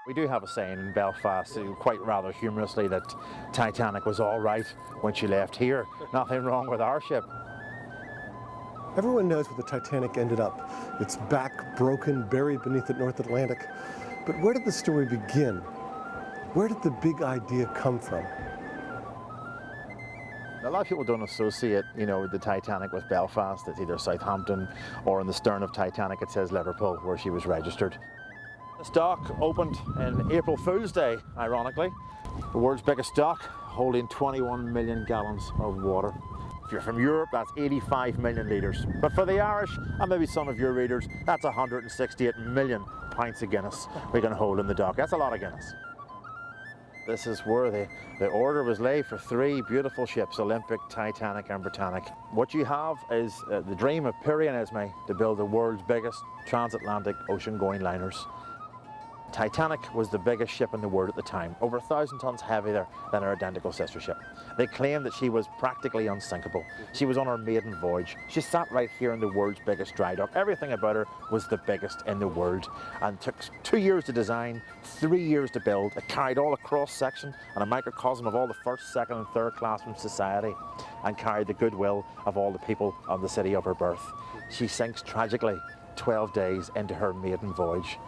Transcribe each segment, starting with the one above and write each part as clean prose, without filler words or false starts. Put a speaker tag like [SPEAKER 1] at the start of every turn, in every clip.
[SPEAKER 1] We do have a saying in Belfast, quite rather humorously, that Titanic was all right when she left here. Nothing wrong with our ship.
[SPEAKER 2] Everyone knows where the Titanic ended up. Its back broken, buried beneath the North Atlantic. But where did the story begin? Where did the big idea come from?
[SPEAKER 1] A lot of people don't associate, the Titanic with Belfast. It's either Southampton or in the stern of Titanic it says Liverpool, where she was registered. This dock opened in April Fool's Day, ironically. The world's biggest dock, holding 21 million gallons of water. If you're from Europe, that's 85 million litres. But for the Irish, and maybe some of your readers, that's 168 million pints of Guinness we can hold in the dock. That's a lot of Guinness. This is where the order was laid for 3 beautiful ships, Olympic, Titanic and Britannic. What you have is the dream of Piri and Esme to build the world's biggest transatlantic ocean-going liners. Titanic was the biggest ship in the world at the time, over 1,000 tons heavier than her identical sister ship. They claimed that she was practically unsinkable. She was on her maiden voyage. She sat right here in the world's biggest dry dock. Everything about her was the biggest in the world, and took 2 years to design, 3 years to build. It carried all a cross-section and a microcosm of all the first, second and third class from society, and carried the goodwill of all the people of the city of her birth. She sinks tragically 12 days into her maiden voyage.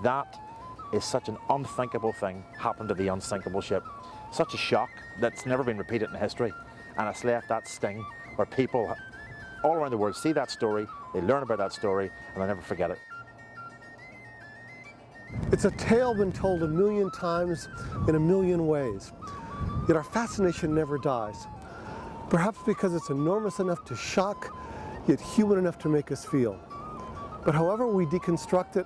[SPEAKER 1] That is such an unthinkable thing happened to the unsinkable ship. Such a shock that's never been repeated in history, and it's left that sting where people all around the world see that story, they learn about that story, and they never forget it.
[SPEAKER 2] It's a tale been told a million times in a million ways, yet our fascination never dies. Perhaps because it's enormous enough to shock, yet human enough to make us feel. But however we deconstruct it,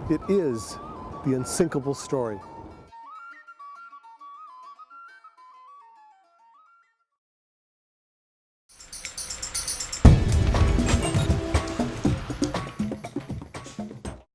[SPEAKER 2] it is the unsinkable story.